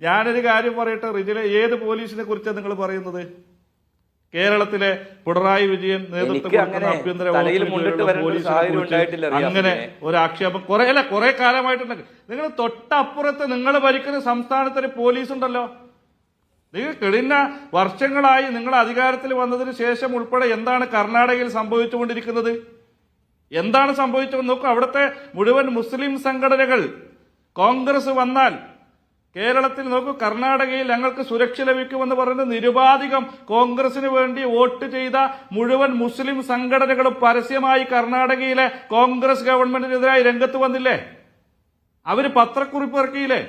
ഞാനൊരു കാര്യം പറയട്ടെ, റിജിലെ, ഏത് പോലീസിനെ കുറിച്ചാണ് നിങ്ങൾ പറയുന്നത്? കേരളത്തിലെ പിണറായി വിജയൻ നേതൃത്വം കൊടുക്കുന്ന ആഭ്യന്തര പോലീസിനെ അങ്ങനെ ഒരു ആക്ഷേപം കുറെ കാലമായിട്ടുണ്ട്. നിങ്ങൾ തൊട്ടപ്പുറത്ത് നിങ്ങൾ ഭരിക്കുന്ന സംസ്ഥാനത്തൊരു പോലീസ് ഉണ്ടല്ലോ. നിങ്ങൾ കഴിഞ്ഞ വർഷങ്ങളായി നിങ്ങൾ അധികാരത്തിൽ വന്നതിന് ശേഷം ഉൾപ്പെടെ എന്താണ് കർണാടകയിൽ സംഭവിച്ചുകൊണ്ടിരിക്കുന്നത്? എന്താണ് സംഭവിച്ചത് നോക്കൂ. അവിടുത്തെ മുഴുവൻ മുസ്ലിം സംഘടനകൾ കോൺഗ്രസ് വന്നാൽ കേരളത്തിൽ നോക്കൂ, കർണാടകയിൽ ഞങ്ങൾക്ക് സുരക്ഷ ലഭിക്കുമെന്ന് പറയുന്നത് നിരുപാധികം കോൺഗ്രസിന് വേണ്ടി വോട്ട് ചെയ്ത മുഴുവൻ മുസ്ലിം സംഘടനകളും പരസ്യമായി കർണാടകയിലെ കോൺഗ്രസ് ഗവൺമെന്റിനെതിരായി രംഗത്ത് വന്നില്ലേ? അവര് പത്രക്കുറിപ്പ് ഇറക്കിയില്ലേ?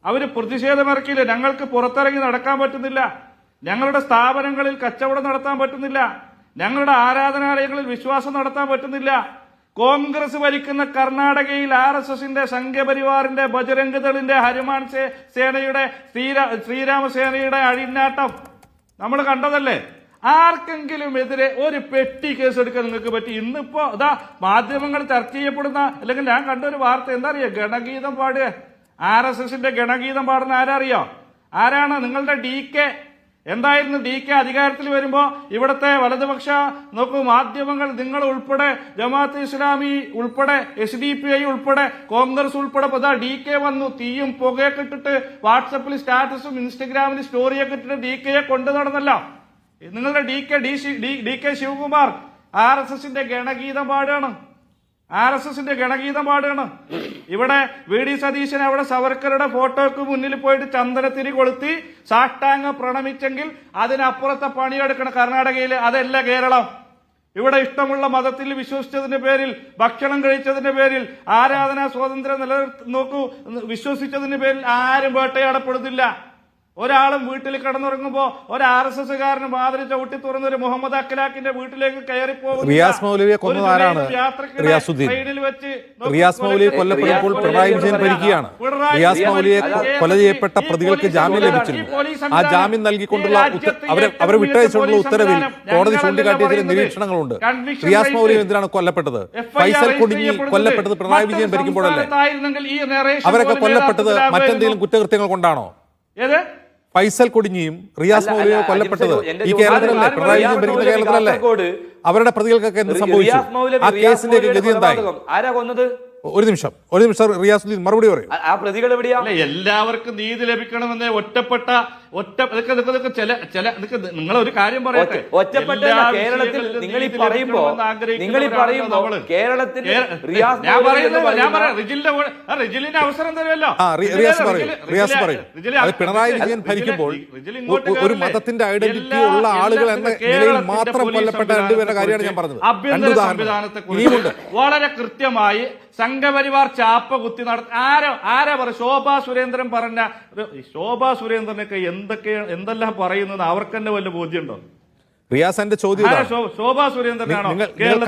അവര് പ്രതിഷേധം ഇറക്കിയില്ലേ? ഞങ്ങൾക്ക് പുറത്തിറങ്ങി നടക്കാൻ പറ്റുന്നില്ല, ഞങ്ങളുടെ സ്ഥാപനങ്ങളിൽ കച്ചവടം നടത്താൻ പറ്റുന്നില്ല, ഞങ്ങളുടെ ആരാധനാലയങ്ങളിൽ വിശ്വാസം നടത്താൻ പറ്റുന്നില്ല. കോൺഗ്രസ് ഭരിക്കുന്ന കർണാടകയിൽ RSSന്റെ സംഘപരിവാറിന്റെ ബജരംഗ് ദളിന്റെ ഹനുമാൻ സേനയുടെ ശ്രീരാമസേനയുടെ അഴിഞ്ഞാട്ടം നമ്മൾ കണ്ടതല്ലേ? ആർക്കെങ്കിലും എതിരെ ഒരു പെട്ടി കേസ് എടുക്കാൻ നിങ്ങൾക്ക് പറ്റി? ഇന്നിപ്പോ അതാ മാധ്യമങ്ങൾ ചർച്ച ചെയ്യപ്പെടുന്ന, അല്ലെങ്കിൽ ഞാൻ കണ്ടൊരു വാർത്ത എന്താ അറിയോ, ഗണഗീതം പാടുക. RSSന്റെ ഗണഗീതം പാടുന്ന ആരറിയോ? ആരാണ്? നിങ്ങളുടെ DK. എന്തായിരുന്നു DK അധികാരത്തിൽ വരുമ്പോ ഇവിടുത്തെ വലതുപക്ഷ നോക്കൂ മാധ്യമങ്ങൾ, നിങ്ങൾ ഉൾപ്പെടെ, ജമാഅത്ത് ഇസ്ലാമി ഉൾപ്പെടെ, SDPI ഉൾപ്പെടെ, കോൺഗ്രസ് ഉൾപ്പെടെ DK വന്നു, തീയും പുകയൊക്കെ ഇട്ടിട്ട് വാട്സപ്പിൽ സ്റ്റാറ്റസും ഇൻസ്റ്റഗ്രാമിൽ സ്റ്റോറിയൊക്കെ ഇട്ടിട്ട് DKയെ കൊണ്ടു നടന്നല്ലോ. നിങ്ങളുടെ DK ശിവകുമാർ RSSന്റെ ഗണഗീതം പാടുകയാണ്. RSSന്റെ ഗണഗീതം പാടുകയാണ്. ഇവിടെ VD സതീശൻ അവിടെ സവർക്കറുടെ ഫോട്ടോക്ക് മുന്നിൽ പോയിട്ട് ചന്ദനത്തിരി കൊളുത്തി സാഷ്ടാംഗ പ്രണമിച്ചെങ്കിൽ അതിനപ്പുറത്തെ പണിയെടുക്കണം കർണാടകയിൽ. അതല്ല കേരളം. ഇവിടെ ഇഷ്ടമുള്ള മതത്തിൽ വിശ്വസിച്ചതിന്റെ പേരിൽ, ഭക്ഷണം കഴിച്ചതിന്റെ പേരിൽ, ആരാധനാ സ്വാതന്ത്ര്യം നോക്കൂ വിശ്വസിച്ചതിന്റെ പേരിൽ ആരും വേട്ടയാടപ്പെടുന്നില്ല. ഒരാളും വീട്ടിൽ കിടന്നുറങ്ങുമ്പോ ഒരു RSSകാരന് മാതിരി ചവിട്ടി തുറന്ന ഒരു മുഹമ്മദ് അഖ്ലാഖിന്റെ വീട്ടിലേക്ക് കയറി പോകുന്നു. റിയാസ് മൗലവിയെ കൊന്നത് ആരാണ്? റിയാസ് മൗലവി കൊല്ലപ്പെട്ടപ്പോൾ പിണറായി വിജയൻ ഭരിക്കുകയാണ്. റിയാസ് മൗലവിയെ കൊല ചെയ്യപ്പെട്ട പ്രതികൾക്ക് ജാമ്യം ലഭിച്ചിരുന്നു. ആ ജാമ്യം നൽകിക്കൊണ്ടുള്ള അവരെ വിട്ടയച്ചുകൊണ്ടുള്ള ഉത്തരവിൽ കോടതി ചൂണ്ടിക്കാട്ടിയ ചില നിരീക്ഷണങ്ങളുണ്ട്. റിയാസ് മൗലവി എന്തിനാണ് കൊല്ലപ്പെട്ടത്? ഫൈസൽ കൊടിഞ്ഞി കൊല്ലപ്പെട്ടത് പിണറായി വിജയൻ ഭരിക്കുമ്പോഴല്ലേ? അവരൊക്കെ കൊല്ലപ്പെട്ടത് മറ്റെന്തെങ്കിലും കുറ്റകൃത്യങ്ങൾ കൊണ്ടാണോ? ഫൈസൽ കൊടിഞ്ഞിയും റിയാസ് മൗലവിയോ കൊല്ലപ്പെട്ടത് ഈ കേരളത്തിലല്ലേ? പിണറായി വിജയൻ ഭരിക്കുന്ന കേരളത്തിലല്ലേ? അവരുടെ പ്രതികൾക്കൊക്കെ എന്ത് സംഭവിച്ചു? ആ കേസിന്റെ ഗതി എന്തായി? ആരാ കൊന്നത്? ഒരു നിമിഷം റിയാസുദ്ദീൻ മറുപടി പറയും. ആ പ്രതികൾ എവിടെയാ? എല്ലാവർക്കും നീതി ലഭിക്കണമെന്ന് ഒറ്റപ്പെട്ട നിങ്ങൾ ഒരു കാര്യം പറയട്ടെ. ഒറ്റപ്പെട്ട കേരളത്തിൽ നിങ്ങൾ ഈ പറയുമ്പോ കേരളത്തിൽ റിജിലിന്റെ അവസരം തരുമല്ലോ. പിണറായി വിജയൻ ഭരിക്കുമ്പോൾ ഒരു മതത്തിന്റെ ഐഡന്റിറ്റി ഉള്ള ആളുകൾ എന്ന നിലയിൽ മാത്രം കൊല്ലപ്പെട്ട രണ്ടുപേരുടെ കാര്യമാണ് ഞാൻ പറഞ്ഞത്. ആഭ്യന്തര സംവിധാനത്തെ കുറിച്ച് വളരെ കൃത്യമായി സംഘപരിവാർ ചാപ്പ കുത്തി ആരാ പറ? ശോഭാ സുരേന്ദ്രൻ പറഞ്ഞ, ശോഭാ സുരേന്ദ്രനൊക്കെ എന്തെല്ലാം പറയുന്നത് അവർക്ക് തന്നെ വല്ല ബോധ്യമുണ്ടോ? റിയാസിന്റെ ചോദ്യം ശോഭാ സുരേന്ദ്രനാണോ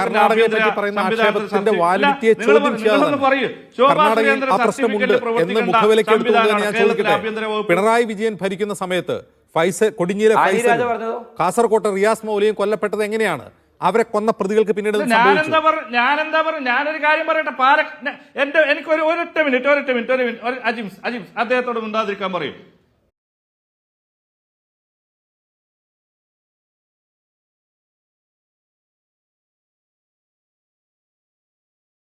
കർണാടകയെ പറ്റി പറയുന്ന ആക്ഷേപത്തിന്റെ വാലിഡിറ്റിയെ ചോദ്യം ചെയ്യാതെ കർണാടകയിൽ ആ പ്രശ്നമുണ്ട് എന്ന് മുഖവിലക്കെടുത്തുകൊണ്ട് ഞാൻ ചോദിക്കട്ടെ, പിണറായി വിജയൻ ഭരിക്കുന്ന സമയത്ത് കൊടിഞ്ഞിയിലെ ഫൈസൽ, കാസർകോട്ടെ റിയാസ് മൗലവിയും കൊല്ലപ്പെട്ടത് എങ്ങനെയാണ്? അവരെ കൊന്ന പ്രതികൾക്ക് പിന്നീട് ഞാനൊരു കാര്യം പറയട്ടെ. എനിക്ക് ഒരൊറ്റ മിനിറ്റ് അദ്ദേഹത്തോട് മിണ്ടാതിരിക്കാൻ പറയും.